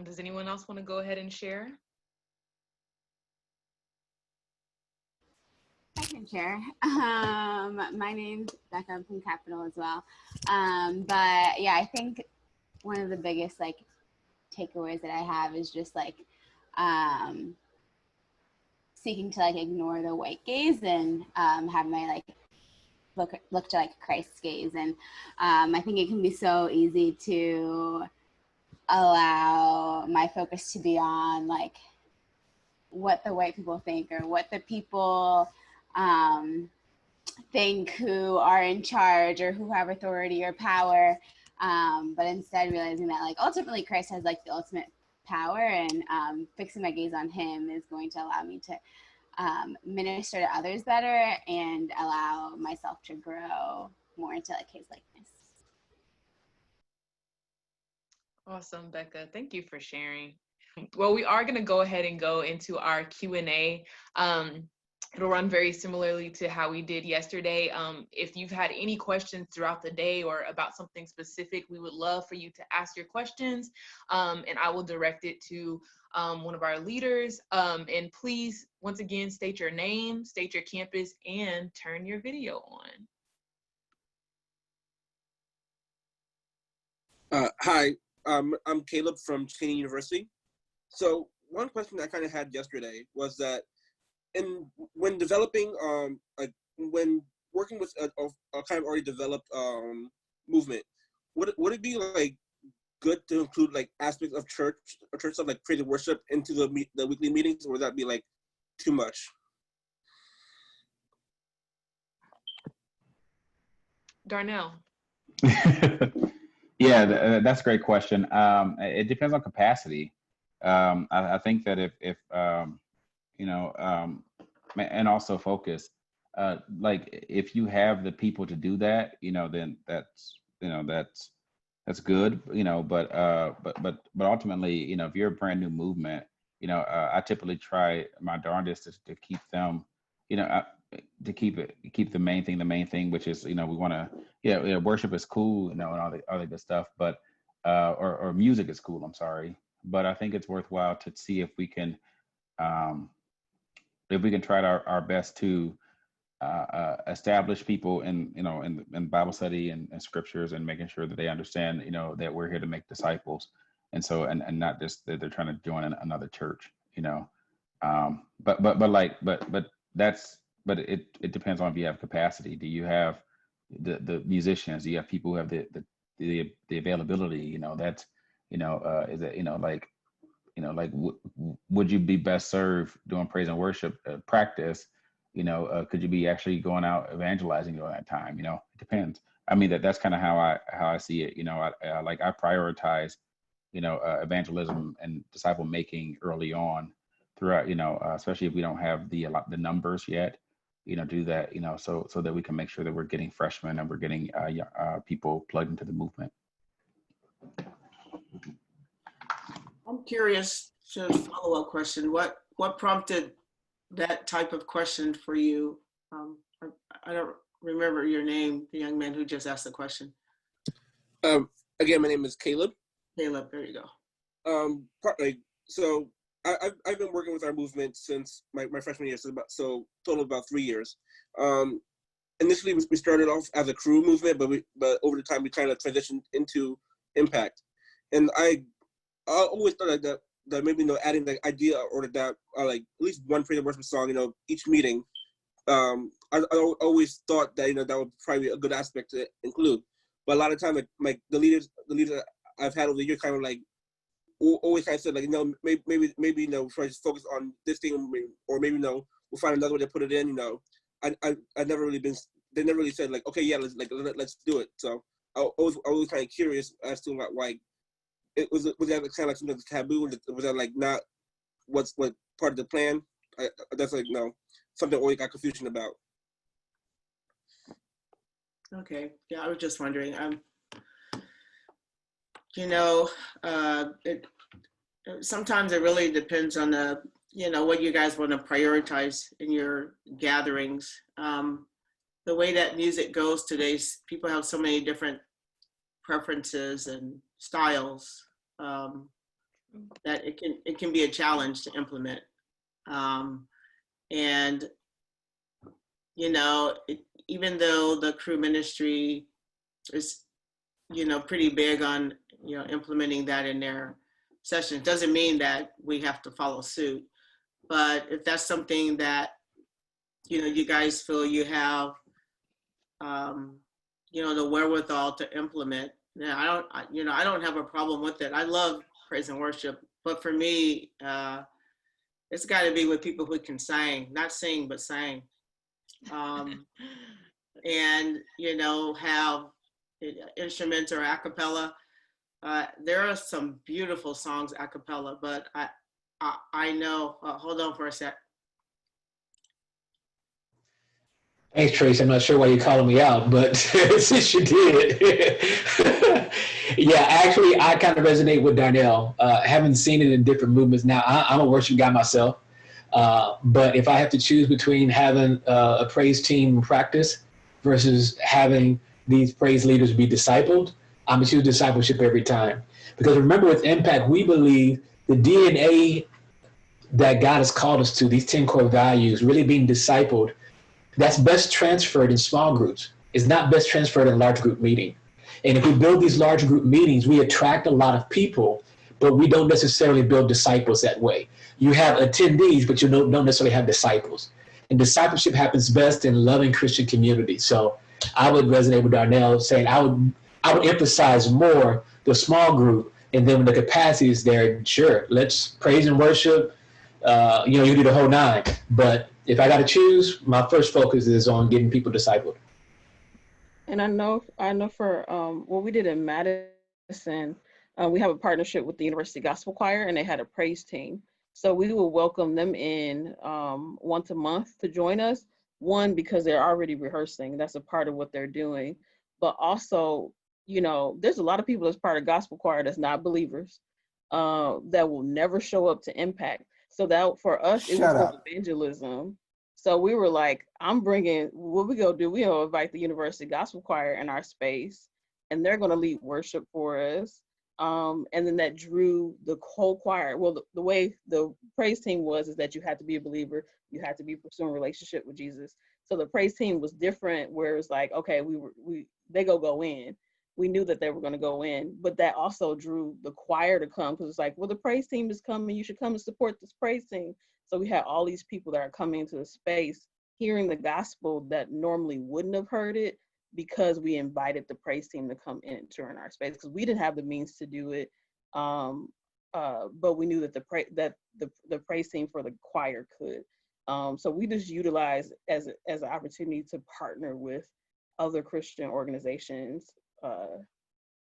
Does anyone else want to go ahead and share? I can share. My name's Becca. I'm from Capital as well. But yeah, I think one of the biggest like takeaways that I have is just like seeking to like ignore the white gaze and have my like look to like Christ's gaze. And I think it can be so easy to allow my focus to be on like what the white people think or what the people think who are in charge or who have authority or power, but instead realizing that like ultimately Christ has like the ultimate power, and fixing my gaze on him is going to allow me to minister to others better and allow myself to grow more into like his likeness. Awesome, Becca. Thank you for sharing. Well, we are going to go ahead and go into our Q&A. It'll run very similarly to how we did yesterday. If you've had any questions throughout the day or about something specific, we would love for you to ask your questions, and I will direct it to one of our leaders. And please, once again, state your name, state your campus, and turn your video on. Hi, I'm Caleb from Cheney University. So one question I kind of had yesterday was that when developing, when working with a kind of already developed movement, would it be like good to include like aspects of church stuff like praise and worship into the weekly meetings, or would that be like too much? Darnell. Yeah, that's a great question. It depends on capacity. I think that if and also focus. Like if you have the people to do that, then that's good. But ultimately, if you're a brand new movement, I typically try my darndest to keep them, to keep the main thing, which is, we want to, worship is cool, and all the good stuff, but or music is cool. I'm sorry, but I think it's worthwhile to see if we can try our best to establish people in Bible study and scriptures, and making sure that they understand, that we're here to make disciples, and so and not just that they're trying to join another church, but it depends on if you have capacity. Do you have the musicians? Do you have people who have the availability? That's is it would you be best served doing praise and worship practice? Could you be actually going out evangelizing during that time? It depends. I mean, that's kind of how I see it. I prioritize, evangelism and disciple making early on throughout, especially if we don't have the numbers yet, do that, so that we can make sure that we're getting freshmen and we're getting people plugged into the movement. I'm curious, to follow-up question, what prompted that type of question for you? I don't remember your name, the young man who just asked the question. Again, my name is Caleb. Caleb, there you go. So I've been working with our movement since my freshman year, so total of about 3 years. Initially, we started off as a crew movement, but over the time we kind of transitioned into impact, and I always thought that maybe adding the idea or that like at least one praise and worship song each meeting. I always thought that that would probably be a good aspect to include, but a lot of time like the leaders I've had over the years kind of like always kind of said like maybe try to focus on this thing, or maybe we'll find another way to put it in. I never really been, they never really said like, okay, yeah, let's do it. So I was kind of curious as to why. Was that kind of like something taboo? Was that like not what part of the plan? That's like something I always got confusion about. Okay, yeah, I was just wondering. Sometimes it really depends on what you guys want to prioritize in your gatherings. The way that music goes today, people have so many different preferences and styles. that it can be a challenge to implement. And you know, even though the crew ministry is, you know, pretty big on, you know, implementing that in their sessions, doesn't mean that we have to follow suit. But if that's something that, you know, you guys feel you have, you know, the wherewithal to implement, yeah, I don't have a problem with it. I love praise and worship, but for me, it's got to be with people who can sing, not sing, but sing. And, you know, have instruments or a cappella. There are some beautiful songs a cappella, but I know, hold on for a sec. Thanks, Tracy. I'm not sure why you're calling me out, but since you did, yeah, actually, I kind of resonate with Darnell. Having seen it in different movements now, I'm a worship guy myself. But if I have to choose between having a praise team in practice versus having these praise leaders be discipled, I'm going to choose discipleship every time. Because remember, with Impact, we believe the DNA that God has called us to, these 10 core values, really being discipled, that's best transferred in small groups. It's not best transferred in large group meeting. And if we build these large group meetings, we attract a lot of people, but we don't necessarily build disciples that way. You have attendees, but you don't necessarily have disciples. And discipleship happens best in loving Christian community. So I would resonate with Darnell saying I would emphasize more the small group, and then when the capacity is there, sure, let's praise and worship. You do the whole nine. But if I got to choose, my first focus is on getting people discipled. And I know for what we did in Madison, we have a partnership with the University Gospel Choir, and they had a praise team. So we will welcome them in once a month to join us. One, because they're already rehearsing. That's a part of what they're doing. But also, you know, there's a lot of people that's part of gospel choir that's not believers that will never show up to Impact. So that for us, it was for evangelism. So we were like, I'm bringing, what we go do, we gonna invite the University Gospel Choir in our space, and they're gonna lead worship for us. And then that drew the whole choir. Well, the way the praise team was is that you had to be a believer, you had to be pursuing a relationship with Jesus. So the praise team was different, where it's like, okay, they go in. We knew that they were going to go in, but that also drew the choir to come, because it's like, well, the praise team is coming. You should come and support this praise team. So we had all these people that are coming into the space, hearing the gospel that normally wouldn't have heard it, because we invited the praise team to come enter in our space, because we didn't have the means to do it. But we knew that the praise team for the choir could. So we just utilized as an opportunity to partner with other Christian organizations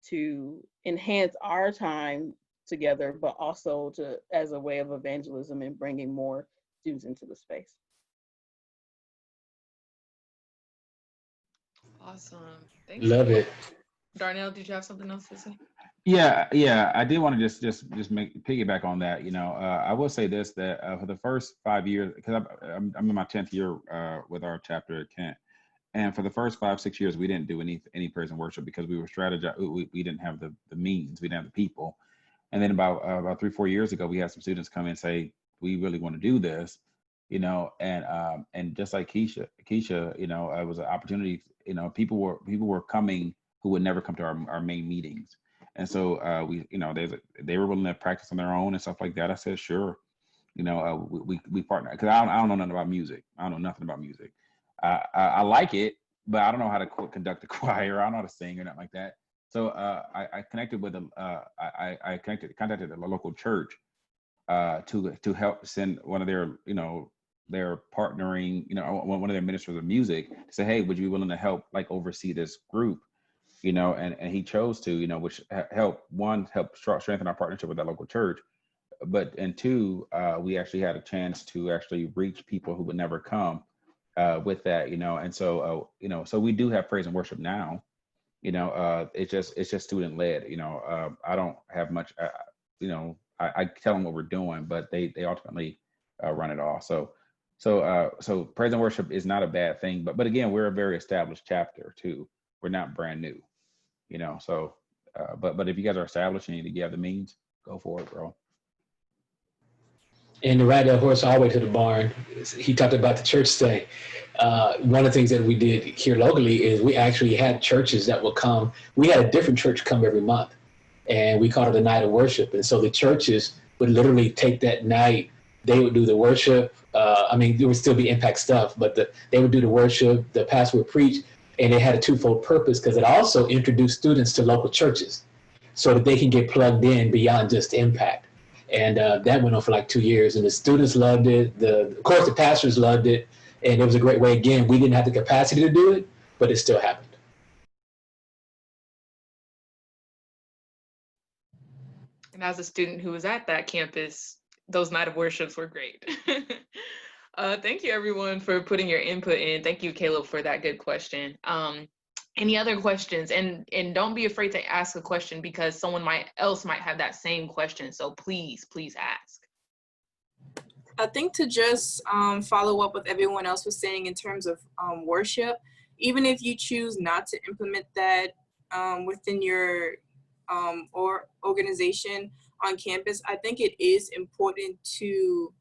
to enhance our time together, but also as a way of evangelism and bringing more students into the space. Awesome. Thanks. Love it. Darnell, did you have something else to say? Yeah. I did want to just piggyback on that. I will say this, that for the first 5 years, because I'm in my 10th year with our chapter at Kent, and for the first 5-6 years, we didn't do any praise and worship because we were strategizing. We didn't have the means, we didn't have the people. And then about 3-4 years ago, we had some students come in and say, we really want to do this, and just like Keisha, it was an opportunity. People were coming who would never come to our main meetings. And so they were willing to practice on their own and stuff like that. I said, sure. We partner, because I don't know nothing about music. I don't know nothing about music. I like it, but I don't know how to conduct the choir. I don't know how to sing or nothing like that. So I connected with I contacted a local church to help send one of their their partnering one of their ministers of music to say, hey, would you be willing to help oversee this group? And he chose to, which helped strengthen our partnership with that local church. And two, we actually had a chance to actually reach people who would never come with that, and so so we do have praise and worship now. It's just student led. I don't have much. I tell them what we're doing, but they ultimately run it all. So praise and worship is not a bad thing, but again, we're a very established chapter too. We're not brand new. So but if you guys are established and you have the means, go for it, bro. And to ride that horse all the way to the barn, he talked about the church stay. One of the things that we did here locally is we actually had churches that would come. We had a different church come every month, and we called it a night of worship. And so the churches would literally take that night. They would do the worship. I mean, there would still be impact stuff, but they would do the worship. The pastor would preach, and it had a twofold purpose because it also introduced students to local churches so that they can get plugged in beyond just impact. And that went on for like 2 years, and the students loved it. Of course, the pastors loved it, and it was a great way. Again, we didn't have the capacity to do it, but it still happened. And as a student who was at that campus, those night of worships were great. Thank you everyone for putting your input in. Thank you, Caleb, for that good question. Any other questions? And don't be afraid to ask a question because someone else might have that same question. So please ask. I think to just follow up what everyone else was saying in terms of worship, even if you choose not to implement that within your or organization on campus, I think it is important to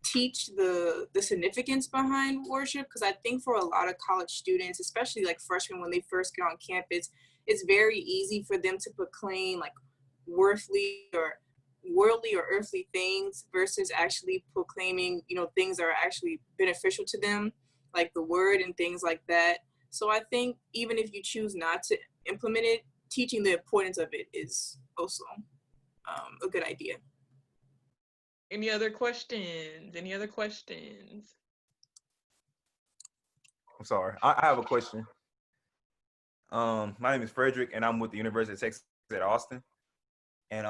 teach the significance behind worship, because I think for a lot of college students, especially like freshmen when they first get on campus, it's very easy for them to proclaim like worldly or earthly things versus actually proclaiming, things that are actually beneficial to them, like the word and things like that. So I think even if you choose not to implement it, teaching the importance of it is also a good idea. Any other questions? I'm sorry. I have a question. My name is Frederick, and I'm with the University of Texas at Austin. And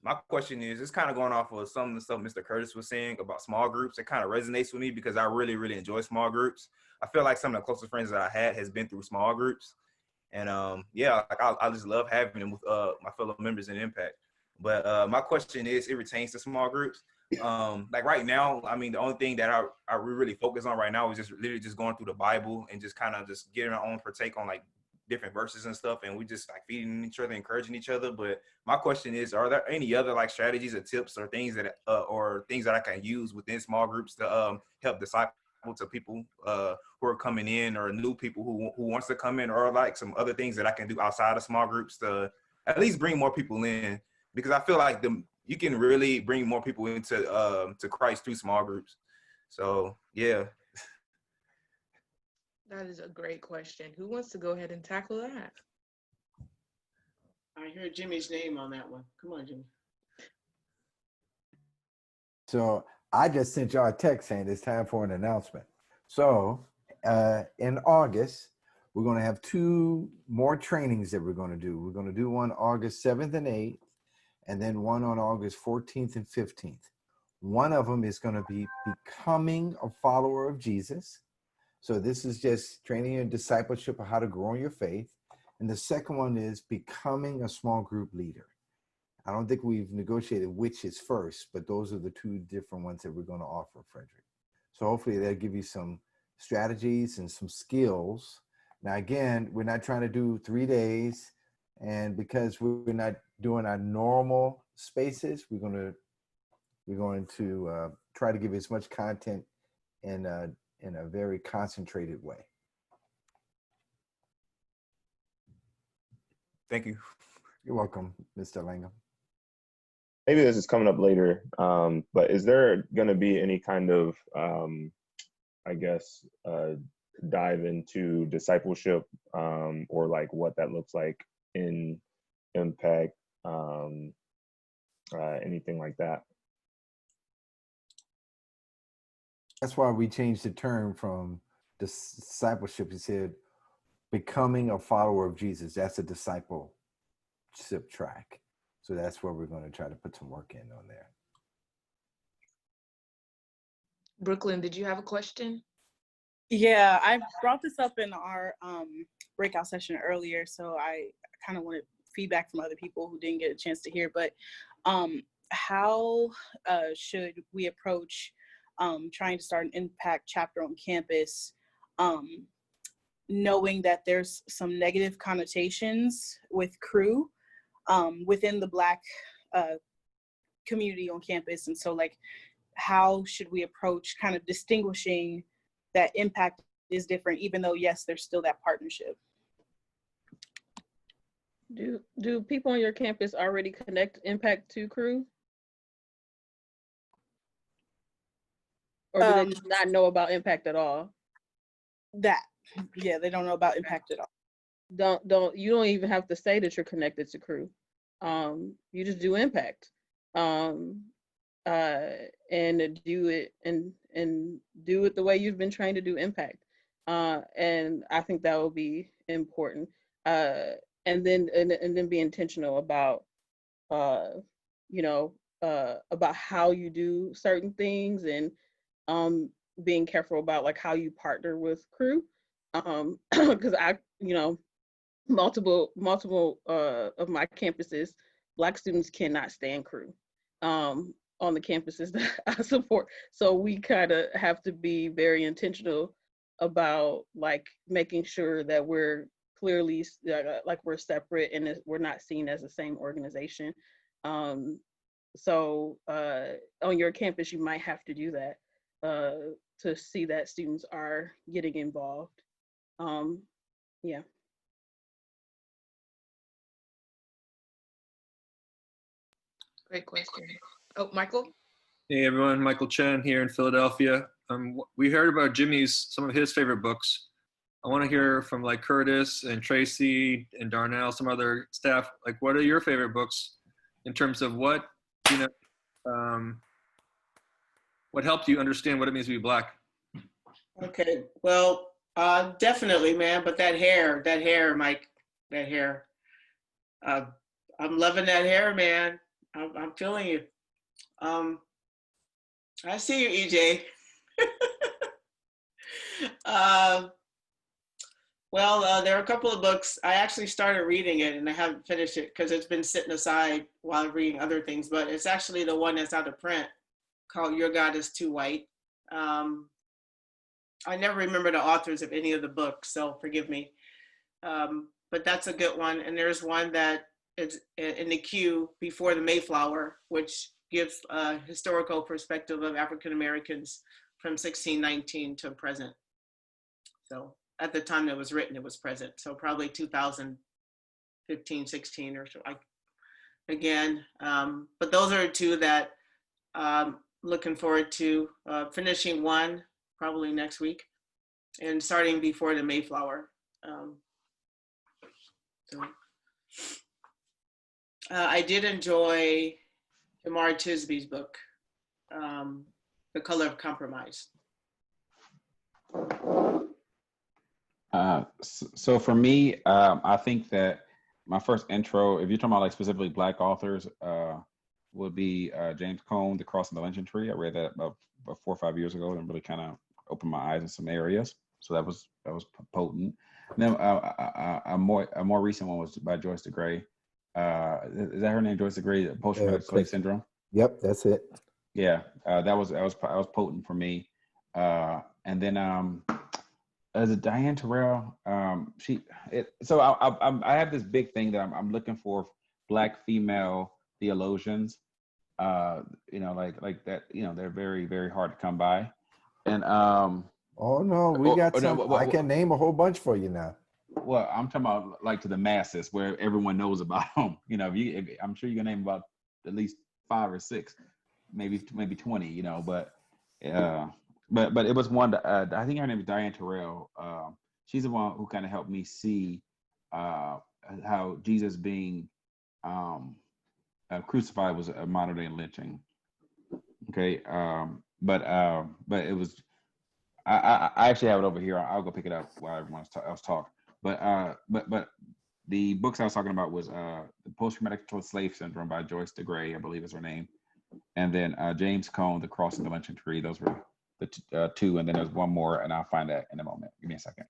my question is, it's kind of going off of some of the stuff Mr. Curtis was saying about small groups. It kind of resonates with me because I really, really enjoy small groups. I feel like some of the closest friends that I had has been through small groups. And I just love having them with my fellow members in Impact. But my question is, it pertains to small groups. Like right now, I mean, the only thing that I really focus on right now is just literally just going through the Bible and just kind of just getting our own partake on like different verses and stuff, and we just like feeding each other, encouraging each other. But my question is, are there any other like strategies or tips or things that I can use within small groups to help disciple to people who are coming in, or new people who wants to come in, or like some other things that I can do outside of small groups to at least bring more people in? Because I feel like you can really bring more people into to Christ through small groups. So yeah. That is a great question. Who wants to go ahead and tackle that? I heard Jimmy's name on that one. Come on, Jimmy. So I just sent y'all a text saying it's time for an announcement. So in August, we're going to have 2 more trainings that we're going to do. We're going to do one August 7th and 8th, and then one on August 14th and 15th. One of them is going to be becoming a follower of Jesus. So this is just training and discipleship of how to grow in your faith. And the second one is becoming a small group leader. I don't think we've negotiated which is first, but those are the 2 different ones that we're going to offer, Frederick. So hopefully that'll give you some strategies and some skills. Now, again, we're not trying to do 3 days. And because we're not doing our normal spaces, we're going to try to give as much content in a very concentrated way. Thank you. You're welcome, Mr. Langham. Maybe this is coming up later, but is there going to be any kind of, dive into discipleship or like what that looks like in Impact, anything like that? That's why we changed the term from discipleship. He said, becoming a follower of Jesus. That's a discipleship track. So that's where we're going to try to put some work in on there. Brooklyn, did you have a question? Yeah, I brought this up in our breakout session earlier, so I kind of wanted feedback from other people who didn't get a chance to hear. But how should we approach trying to start an impact chapter on campus, knowing that there's some negative connotations with crew within the Black community on campus. And so like, how should we approach kind of distinguishing that impact is different, even though, yes, there's still that partnership? Do people on your campus already connect impact to crew? Or do they just not know about impact at all? Yeah, they don't know about impact at all. You don't even have to say that you're connected to crew. You just do impact. And do it and do it the way you've been trained to do impact. And I think that will be important. And then be intentional about about how you do certain things, and being careful about like how you partner with crew. Because multiple of my campuses, Black students cannot stand crew on the campuses that I support. So we kind of have to be very intentional about like making sure that we're clearly like we're separate and we're not seen as the same organization. So on your campus, you might have to do that to see that students are getting involved. Yeah. Great question. Oh, Michael? Hey everyone, Michael Chen here in Philadelphia. We heard about some of his favorite books. I want to hear from like Curtis and Tracy and Darnell, some other staff. Like, what are your favorite books in terms of what helped you understand what it means to be Black? Okay, well, definitely, man. But that hair, Mike, that hair. I'm loving that hair, man. I'm feeling you. I see you, EJ. There are a couple of books. I actually started reading it and I haven't finished it because it's been sitting aside while reading other things, but it's actually the one that's out of print called Your God is Too White. I never remember the authors of any of the books, so forgive me. But that's a good one. And there's one that is in the queue, Before the Mayflower, which gives a historical perspective of African Americans from 1619 to present. So at the time that was written, it was present. So probably 2015, 16 or so. Again, but those are two that looking forward to finishing one probably next week and starting Before the Mayflower. I did enjoy Jamar Tisby's book, The Color of Compromise. So for me, I think that my first intro, if you're talking about like specifically Black authors, would be James Cone, The Cross and the Lynching Tree. I read that about 4 or 5 years ago and really kind of opened my eyes in some areas. So that was potent. And then a more recent one was by Joyce DeGray. Is that her name, Joyce DeGray? Post-traumatic slave syndrome. Yep, that's it. Yeah, that was potent for me. And then is it Diane Terrell? So I have this big thing that I'm looking for Black female theologians. Like that. They're very, very hard to come by. And oh no, we got some. I can name a whole bunch for you now. Well, I'm talking about like to the masses where everyone knows about them. I'm sure you can name about at least 5 or 6, maybe 20. But it was one that, I think her name is Diane Terrell. She's the one who kind of helped me see how Jesus being crucified was a modern day lynching. Okay, but it was. I actually have it over here. I'll go pick it up while everyone else talk. But the books I was talking about was the Post-Traumatic Slave Syndrome by Joyce DeGray, I believe is her name, and then James Cone, The Cross and the Lynching Tree. Those were the 2, and then there's one more, and I'll find that in a moment. Give me a second.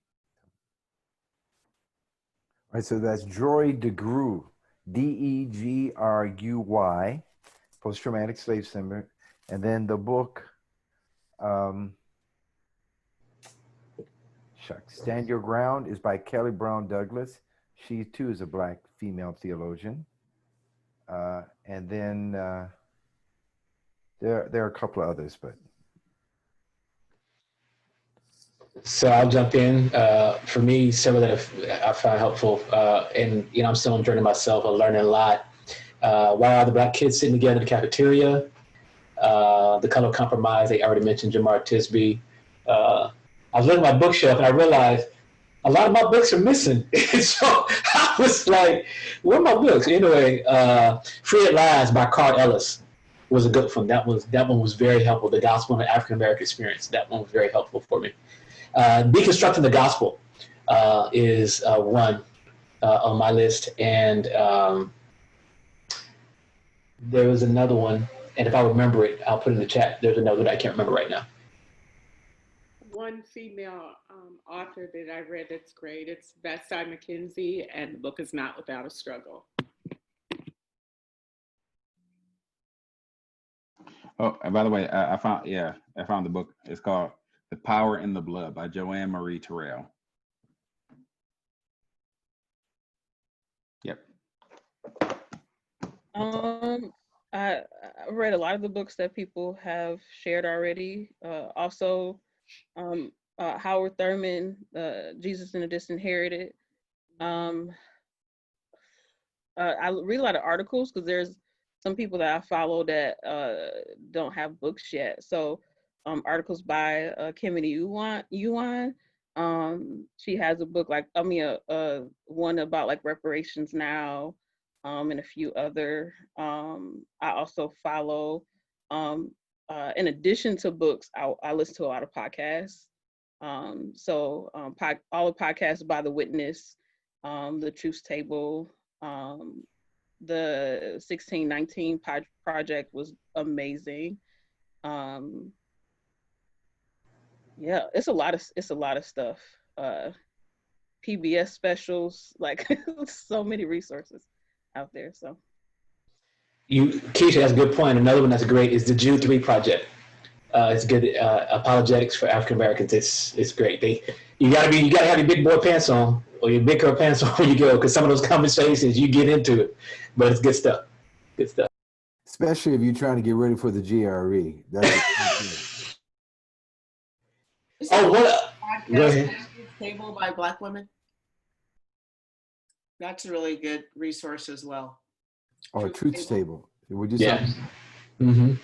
All right, so that's Joy DeGruy, Degruy, Post-Traumatic Slave Syndrome, and then the book. Stand Your Ground is by Kelly Brown Douglas. She too is a Black female theologian. And then There are a couple of others, but So I'll jump in. For me, several that I found helpful, and I'm still on a journey myself. I'm learning a lot. Why are the Black kids sitting together in the cafeteria? The Color of Compromise. They already mentioned Jamar Tisby. I was looking at my bookshelf and I realized a lot of my books are missing. So I was like, "Where are my books?" Anyway, "Free at Last" by Carl Ellis was a good one. That one was very helpful. The Gospel and the African American Experience. That one was very helpful for me. Deconstructing the Gospel is one on my list, and there was another one. And if I remember it, I'll put it in the chat. There's another that I can't remember right now. One female author that I read that's great. It's Bessie McKenzie, and the book is Not Without a Struggle. Oh, and by the way, I found the book. It's called The Power in the Blood by Joanne Marie Terrell. Yep. I read a lot of the books that people have shared already. Also, Howard Thurman, Jesus and the Disinherited. I read a lot of articles because there's some people that I follow that don't have books yet. So articles by Kimini Yuan. She has a book one about like reparations now, and a few other. I also follow, in addition to books, I listen to a lot of podcasts. All the podcasts by The Witness, The Truth Table, the 1619 project was amazing. Yeah, it's a lot of stuff. PBS specials, like so many resources out there. So Keisha, that's a good point. Another one that's great is the Jude 3 project. It's good. Apologetics for African Americans. It's great. You gotta have your big boy pants on or your big girl pants on when you go, because some of those conversations you get into it, but it's good stuff. Good stuff. especially if you're trying to get ready for the GRE. That's Oh, what? Go ahead. Table by Black women. That's a really good resource as well. or Truth Table. Would you Yeah. say? Mm-hmm.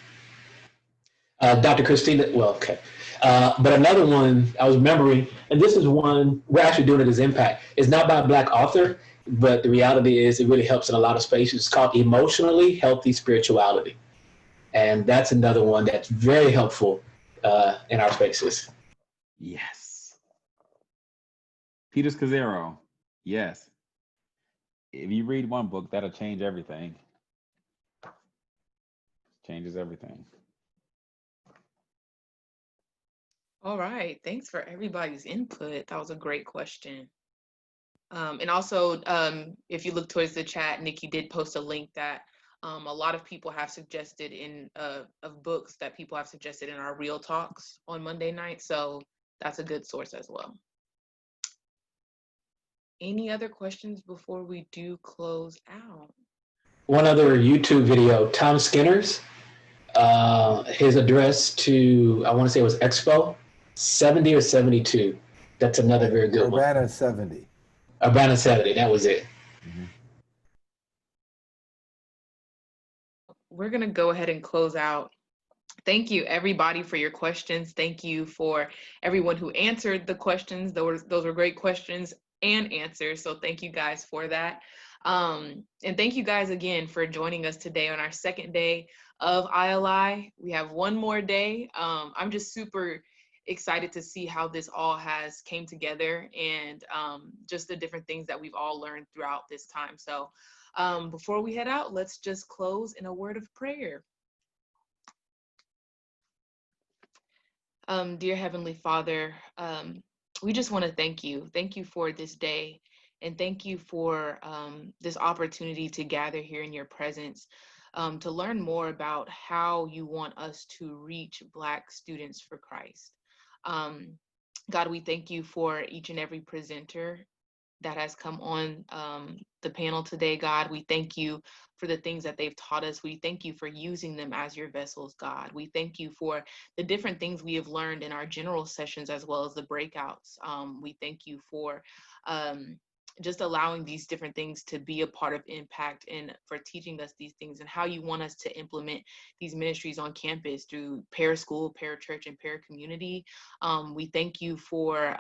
Dr. Christina, well, okay. But another one I was remembering, and this is one, we're actually doing it as Impact. It's not by a Black author, but the reality is it really helps in a lot of spaces. It's called Emotionally Healthy Spirituality. And that's another one that's very helpful in our spaces. Yes. Peter Scazzaro. Yes. If you read one book, that'll change everything. Changes everything. All right. Thanks for everybody's input. That was a great question. And also, if you look towards the chat, Nikki did post a link that a lot of people have suggested of books that people have suggested in our Real Talks on Monday night. So that's a good source as well. Any other questions before we do close out? One other YouTube video, Tom Skinner's, his address to, I want to say it was Expo 70 or 72. That's another very good one. Urbana 70. Urbana 70, that was it. Mm-hmm. We're going to go ahead and close out. Thank you, everybody, for your questions. Thank you for everyone who answered the questions. Those were great questions and answers. So thank you guys for that. And thank you guys again for joining us today on our second day of ILI. We have one more day. I'm just super excited to see how this all has came together and just the different things that we've all learned throughout this time. So before we head out, let's just close in a word of prayer. Dear Heavenly Father, we just want to thank you. Thank you for this day. And thank you for this opportunity to gather here in your presence, to learn more about how you want us to reach Black students for Christ. God, we thank you for each and every presenter that has come on the panel today, God. We thank you for the things that they've taught us. We thank you for using them as your vessels, God. We thank you for the different things we have learned in our general sessions as well as the breakouts. We thank you for just allowing these different things to be a part of impact, and for teaching us these things and how you want us to implement these ministries on campus through paraschool, parachurch, and paracommunity. We thank you for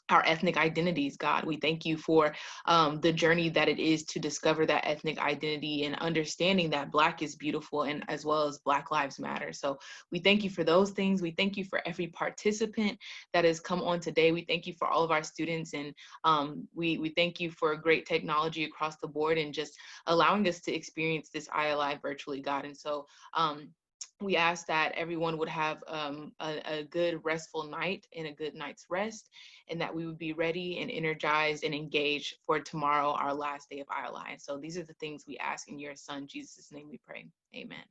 our ethnic identities, God. We thank you for the journey that it is to discover that ethnic identity and understanding that Black is beautiful, and as well as Black Lives Matter. So we thank you for those things. We thank you for every participant that has come on today. We thank you for all of our students, and we thank you for great technology across the board and just allowing us to experience this ILI virtually, God. And so we ask that everyone would have a good restful night and a good night's rest, and that we would be ready and energized and engaged for tomorrow, our last day of ILI. So these are the things we ask in your son, Jesus' name we pray. Amen.